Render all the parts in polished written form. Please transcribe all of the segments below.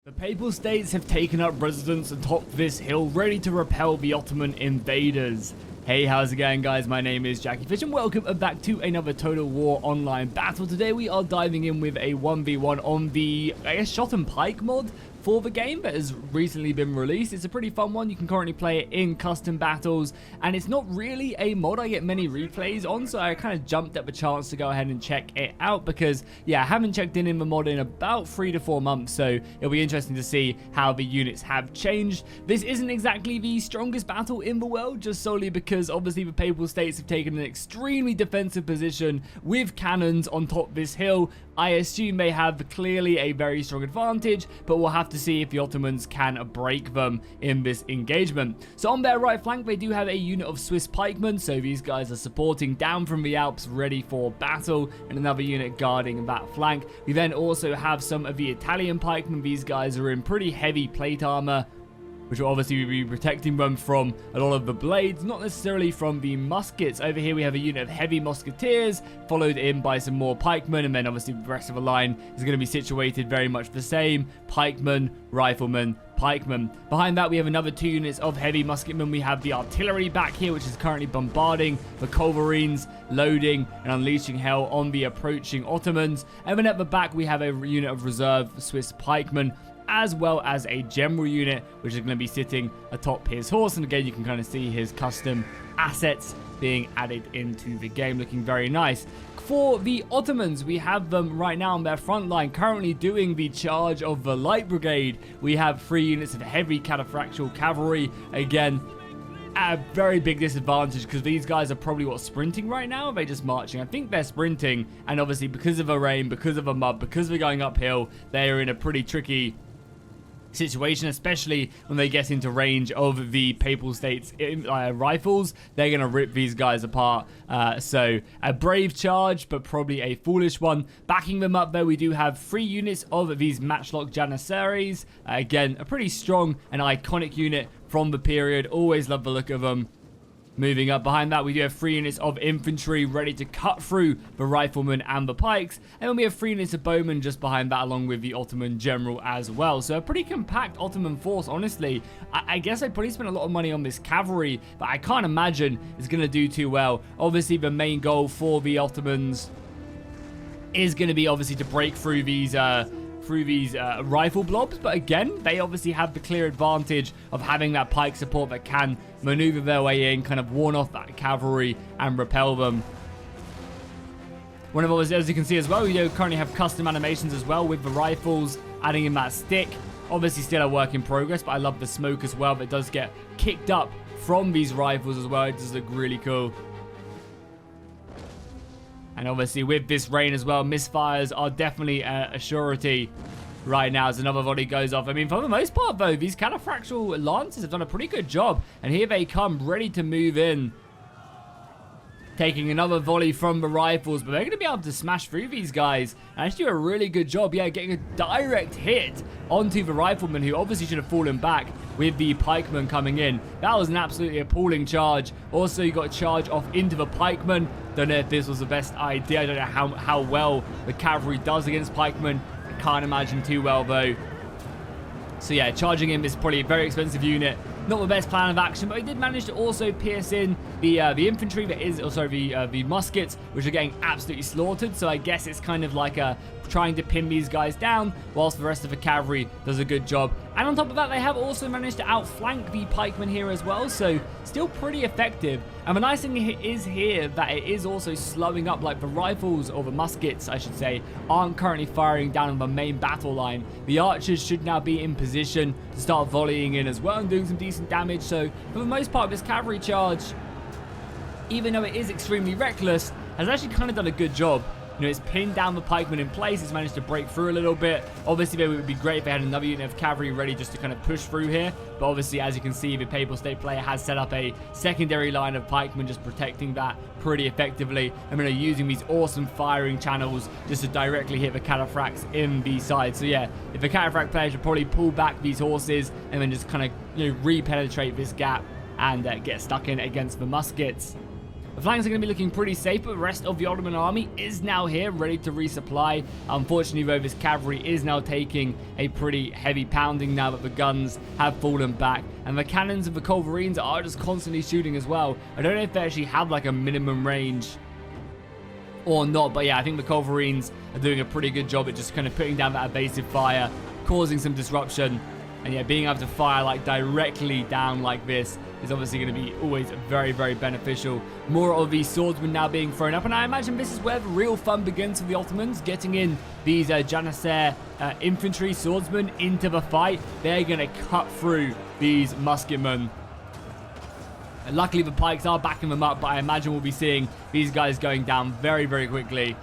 The Papal States have taken up residence atop this hill, ready to repel the Ottoman invaders. Hey, how's it going, guys? My name is Jackie Fish and welcome back to another Total War online battle. Today we are diving in with a 1v1 on the, shot and pike mod for the game that has recently been released. It's a pretty fun one. You can currently play it in custom battles, and it's not really a mod I get many replays on, so I kind of jumped at the chance to go ahead and check it out because, yeah, I haven't checked in the mod in about 3 to 4 months, so it'll be interesting to see how the units have changed. This isn't exactly the strongest battle in the world, just solely because obviously the Papal States have taken an extremely defensive position with cannons on top of this hill. I assume they have clearly a very strong advantage, but we'll have to see if the Ottomans can break them in this engagement. So on their right flank, they do have a unit of Swiss pikemen, so these guys are supporting down from the Alps, ready for battle, and another unit guarding that flank. We then also have some of the Italian pikemen. These guys are in pretty heavy plate armor, which will obviously be protecting them from a lot of the blades, not necessarily from the muskets. Over here we have a unit of heavy musketeers, followed in by some more pikemen, and then obviously the rest of the line is going to be situated very much the same: pikemen, riflemen, pikemen. Behind that we have another 2 units of heavy musketmen. We have the artillery back here, which is currently bombarding the culverines, loading and unleashing hell on the approaching Ottomans. And then at the back we have a unit of reserve Swiss pikemen, as well as a general unit, which is going to be sitting atop his horse. And again, you can kind of see his custom assets being added into the game, looking very nice. For the Ottomans, we have them right now on their front line, currently doing the charge of the light brigade. We have 3 units of heavy cataphractal cavalry. Again, at a very big disadvantage because these guys are probably sprinting right now. Are they just marching? I think they're sprinting, and obviously because of the rain, because of the mud, because they're going uphill, they are in a pretty tricky situation, especially when they get into range of the Papal States rifles. They're going to rip these guys apart. So a brave charge, but probably a foolish one. Backing them up though, we do have 3 units of these matchlock janissaries. Again, a pretty strong and iconic unit from the period. Always love the look of them. Moving up behind that, we do have 3 units of infantry ready to cut through the riflemen and the pikes. And then we have 3 units of bowmen just behind that, along with the Ottoman general as well. So a pretty compact Ottoman force, honestly. I guess I'd probably spend a lot of money on this cavalry, but I can't imagine it's going to do too well. Obviously, the main goal for the Ottomans is going to be obviously to break through these rifle blobs, but again, they obviously have the clear advantage of having that pike support that can maneuver their way in, kind of warn off that cavalry and repel them. One of those, as you can see as well, we currently have custom animations as well with the rifles, adding in that stick. Obviously still a work in progress, but I love the smoke as well that does get kicked up from these rifles as well. It does look really cool. And obviously with this rain as well, misfires are definitely a surety right now as another volley goes off. I mean, for the most part though, these cataphractal lancers have done a pretty good job. And here they come, ready to move in. Taking another volley from the rifles, but they're going to be able to smash through these guys and actually do a really good job, yeah, getting a direct hit onto the riflemen, who obviously should have fallen back with the pikemen coming in. That was an absolutely appalling charge. Also, you got a charge off into the pikemen. Don't know if this was the best idea. I don't know how well the cavalry does against pikemen. I can't imagine too well, though. So yeah, charging in is probably a very expensive unit. Not the best plan of action, but he did manage to also pierce in the infantry, that is also the muskets, which are getting absolutely slaughtered. So I guess it's kind of like trying to pin these guys down, whilst the rest of the cavalry does a good job. And on top of that, they have also managed to outflank the pikemen here as well, so still pretty effective. And the nice thing is here that it is also slowing up, like the rifles, or the muskets I should say, aren't currently firing down on the main battle line. The archers should now be in position to start volleying in as well and doing some decent damage. So for the most part, this cavalry charge, even though it is extremely reckless, has actually kind of done a good job. You know, it's pinned down the pikemen in place. It's managed to break through a little bit. Obviously, it would be great if they had another unit of cavalry ready just to kind of push through here. But obviously, as you can see, the Papal State player has set up a secondary line of pikemen, just protecting that pretty effectively. And they're using these awesome firing channels just to directly hit the cataphracts in the side. So yeah, if the cataphract player should probably pull back these horses and then just kind of, re-penetrate this gap and get stuck in against the muskets. The flanks are going to be looking pretty safe, but the rest of the Ottoman army is now here, ready to resupply. Unfortunately, though, this cavalry is now taking a pretty heavy pounding now that the guns have fallen back. And the cannons of the culverines are just constantly shooting as well. I don't know if they actually have like a minimum range or not, but yeah, I think the culverines are doing a pretty good job at just kind of putting down that evasive fire, causing some disruption. And yeah, being able to fire like directly down like this is obviously going to be always very, very beneficial. More of these swordsmen now being thrown up, and I imagine this is where the real fun begins for the Ottomans, getting in these Janissary infantry swordsmen into the fight. They're going to cut through these musketmen. And luckily the pikes are backing them up, but I imagine we'll be seeing these guys going down very, very quickly.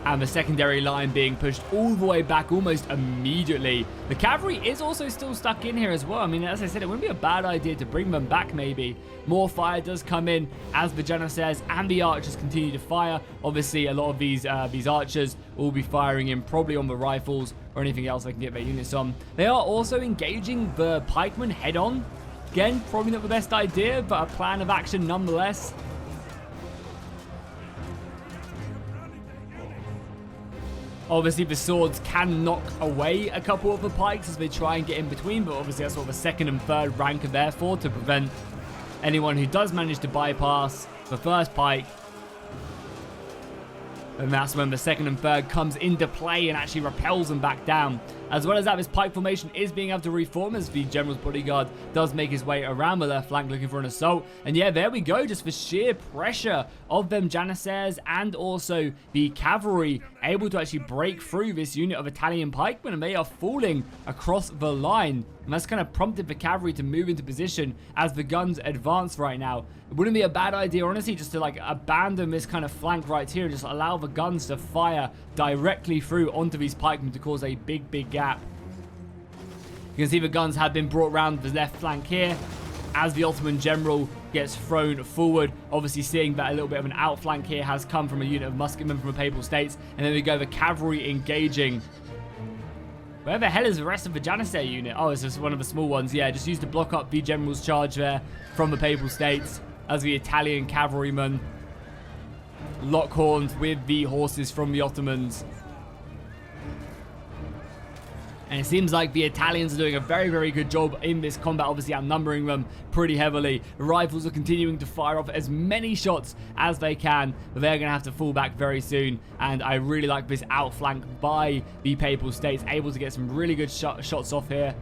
And the secondary line being pushed all the way back almost immediately. The cavalry is also still stuck in here as well. I mean, as I said, it wouldn't be a bad idea to bring them back maybe. More fire does come in as the Janissaries and the archers continue to fire. Obviously, a lot of these archers will be firing in probably on the rifles or anything else they can get their units on. They are also engaging the pikemen head on. Again, probably not the best idea, but a plan of action nonetheless. Obviously, the swords can knock away a couple of the pikes as they try and get in between, but obviously that's what the second and third rank are there for, to prevent anyone who does manage to bypass the first pike. And that's when the second and third comes into play and actually repels them back down. As well as that, this pike formation is being able to reform as the general's bodyguard does make his way around the left flank looking for an assault. And yeah, there we go. Just the sheer pressure of them Janissaries and also the cavalry able to actually break through this unit of Italian pikemen, and they are falling across the line. And that's kind of prompted the cavalry to move into position as the guns advance right now. It wouldn't be a bad idea, honestly, just to like abandon this kind of flank right here and just allow the guns to fire directly through onto these pikemen to cause a big, big gap. You can see the guns have been brought around the left flank here as the Ottoman general gets thrown forward. Obviously seeing that a little bit of an outflank here has come from a unit of musketmen from the Papal States. And then we go the cavalry engaging. Where the hell is the rest of the Janissary unit? Oh, it's just one of the small ones. Yeah, just used to block up the general's charge there from the Papal States as the Italian cavalrymen lock horns with the horses from the Ottomans. And it seems like the Italians are doing a very, very good job in this combat, obviously outnumbering them pretty heavily. The rifles are continuing to fire off as many shots as they can, but they're going to have to fall back very soon. And I really like this outflank by the Papal States, able to get some really good shots off here.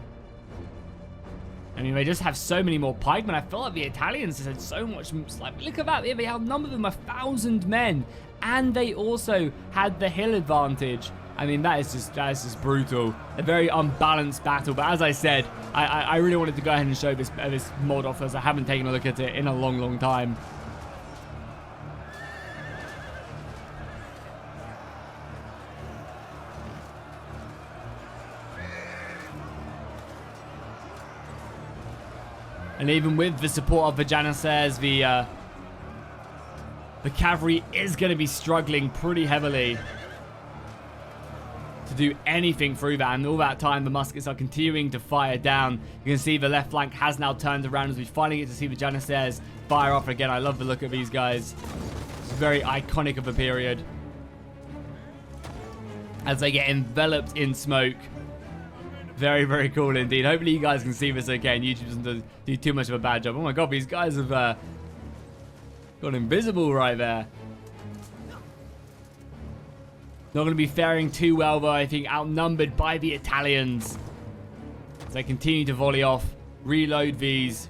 I mean, they just have so many more pikemen. I feel like the Italians just had so much. Like, look at that. They outnumbered them 1,000 men. And they also had the hill advantage. I mean, that is just brutal. A very unbalanced battle. But as I said, I really wanted to go ahead and show this mod off, as I haven't taken a look at it in a long, long time. And even with the support of the Janissaries, the cavalry is going to be struggling pretty heavily to do anything through that. And all that time, the muskets are continuing to fire down. You can see the left flank has now turned around as we finally get to see the Janissaries fire off again. I love the look of these guys. It's very iconic of a period as they get enveloped in smoke. Very, very cool indeed. Hopefully you guys can see this okay and YouTube doesn't do too much of a bad job. Oh my god, these guys have gone invisible right there. Not going to be faring too well though, I think, outnumbered by the Italians. As they continue to volley off, reload these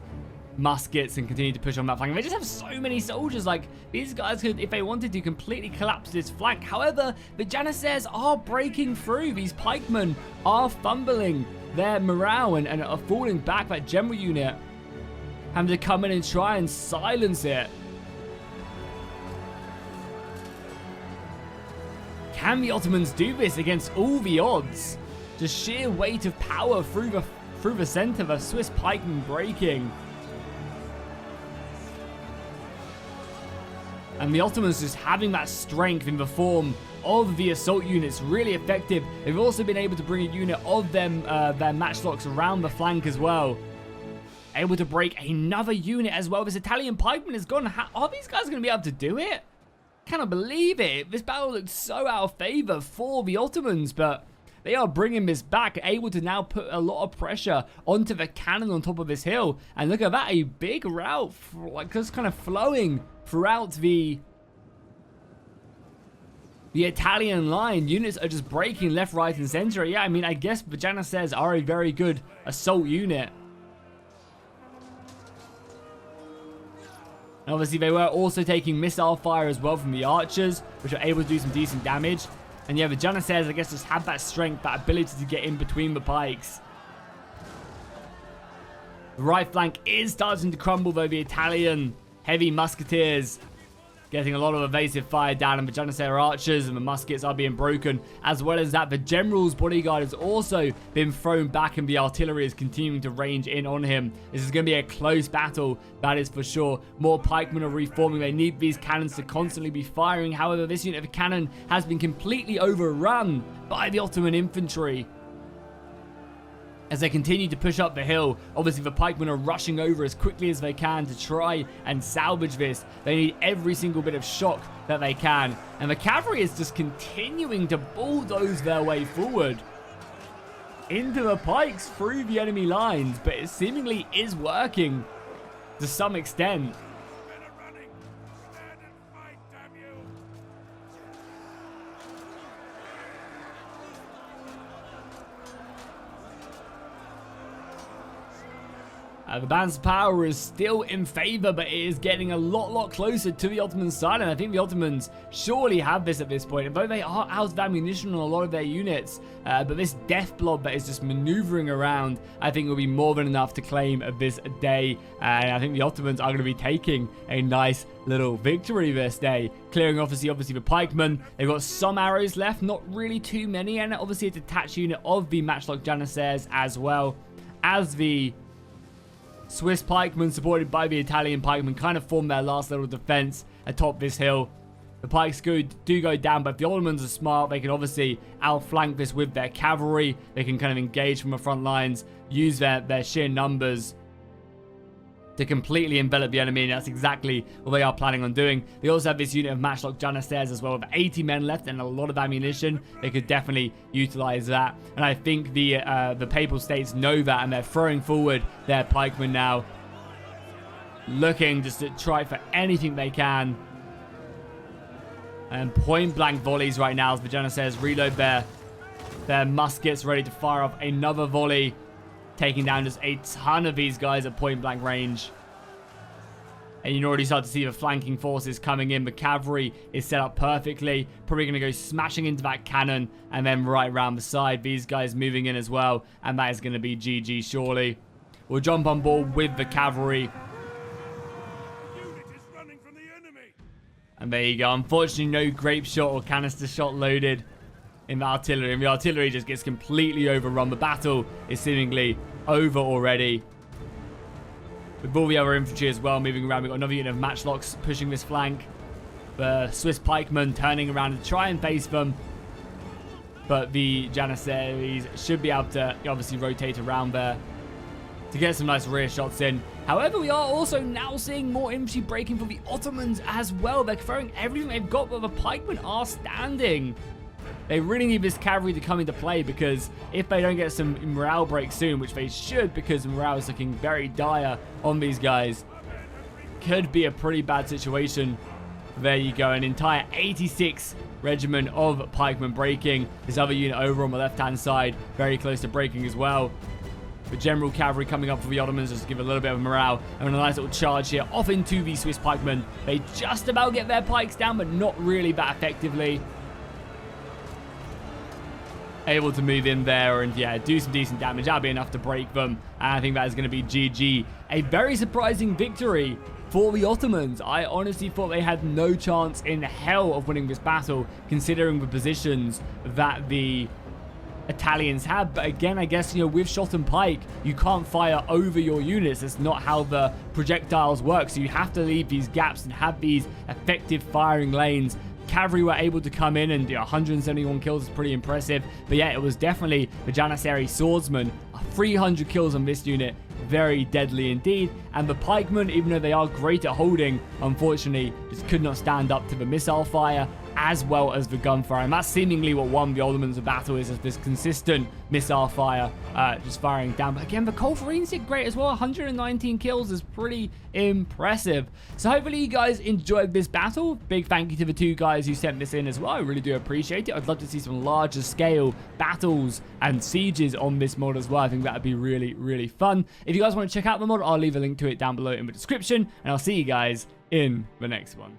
muskets and continue to push on that flank. They just have so many soldiers. Like, these guys could, if they wanted to, completely collapse this flank. However, the Janissaries are breaking through. These pikemen are fumbling their morale and are falling back. That general unit having to come in and try and silence it. Can the Ottomans do this against all the odds? Just sheer weight of power through the center. The Swiss pikemen breaking. And the Ottomans just having that strength in the form of the assault units, really effective. They've also been able to bring a unit of them, their matchlocks around the flank as well. able to break another unit as well. This Italian pikeman is gone. Are these guys going to be able to do it? Cannot believe it. This battle looked so out of favor for the Ottomans, but they are bringing this back, able to now put a lot of pressure onto the cannon on top of this hill. And look at that, a big route, like just kind of flowing throughout the Italian line. Units are just breaking left, right, and center. Yeah, I mean, I guess the Janissaries are a very good assault unit. And obviously, they were also taking missile fire as well from the archers, which are able to do some decent damage. And yeah, the Janissaries, I guess, just have that strength, that ability to get in between the pikes. The right flank is starting to crumble, though. The Italian heavy musketeers getting a lot of evasive fire down, and the Janissary archers and the muskets are being broken. As well as that, the general's bodyguard has also been thrown back, and the artillery is continuing to range in on him. This is going to be a close battle, that is for sure. More pikemen are reforming. They need these cannons to constantly be firing. However, this unit of cannon has been completely overrun by the Ottoman infantry as they continue to push up the hill. Obviously, the pikemen are rushing over as quickly as they can to try and salvage this. They need every single bit of shock that they can. And the cavalry is just continuing to bulldoze their way forward into the pikes through the enemy lines. But it seemingly is working to some extent. The balance of power is still in favor, but it is getting a lot closer to the Ottoman side, and I think the Ottomans surely have this at this point. And though they are out of ammunition on a lot of their units, but this death blob that is just maneuvering around, I think will be more than enough to claim this day. And I think the Ottomans are going to be taking a nice little victory this day, clearing obviously the pikemen. They've got some arrows left, not really too many, and obviously a detached unit of the matchlock Janissaries as well, as the Swiss pikemen, supported by the Italian pikemen, kind of form their last little defense atop this hill. The pikes do go down, but if the Ottomans are smart, they can obviously outflank this with their cavalry. They can kind of engage from the front lines, use their sheer numbers to completely envelop the enemy, and that's exactly what they are planning on doing. They also have this unit of matchlock Janissaries as well, with 80 men left and a lot of ammunition. They could definitely utilize that, and I think the Papal States know that, and they're throwing forward their pikemen now, looking just to try for anything they can. And point blank volleys right now as the Janissaries reload their muskets, ready to fire off another volley, taking down just a ton of these guys at point blank range. And you can already start to see the flanking forces coming in. The cavalry is set up perfectly. Probably going to go smashing into that cannon and then right around the side. These guys moving in as well. And that is going to be GG surely. We'll jump on board with the cavalry. And there you go. Unfortunately, no grape shot or canister shot loaded in the artillery, and the artillery just gets completely overrun. The battle is seemingly over already, with all the other infantry as well moving around. We've got another unit of matchlocks pushing this flank. The Swiss pikemen turning around to try and face them, but the Janissaries should be able to obviously rotate around there to get some nice rear shots in. However, we are also now seeing more infantry breaking for the Ottomans as well. They're throwing everything they've got, but the pikemen are standing. They really need this cavalry to come into play, because if they don't get some morale break soon, which they should, because morale is looking very dire on these guys, could be a pretty bad situation. There you go, an entire 86 regiment of pikemen breaking. This other unit over on the left-hand side, very close to breaking as well. The general cavalry coming up for the Ottomans just to give a little bit of morale. And a nice little charge here off into the Swiss pikemen. They just about get their pikes down, but not really that effectively. Able to move in there and, yeah, do some decent damage. That'll be enough to break them. And I think that is going to be GG. A very surprising victory for the Ottomans. I honestly thought they had no chance in hell of winning this battle, considering the positions that the Italians had. But again, I guess, with shot and pike, you can't fire over your units. That's not how the projectiles work. So you have to leave these gaps and have these effective firing lanes. Cavalry were able to come in, and 171 kills is pretty impressive. But yeah, it was definitely the Janissary swordsman. 300 kills on this unit. very deadly indeed. And the pikemen, even though they are great at holding, unfortunately just could not stand up to the missile fire as well as the gunfire. And that's seemingly what won the Elements of Battle, is this consistent missile fire just firing down. But again, the Colferines did great as well. 119 kills is pretty impressive. So hopefully you guys enjoyed this battle. Big thank you to the 2 guys who sent this in as well. I really do appreciate it. I'd love to see some larger scale battles and sieges on this mod as well. I think that would be really, really fun. If you guys want to check out the mod, I'll leave a link to it down below in the description. And I'll see you guys in the next one.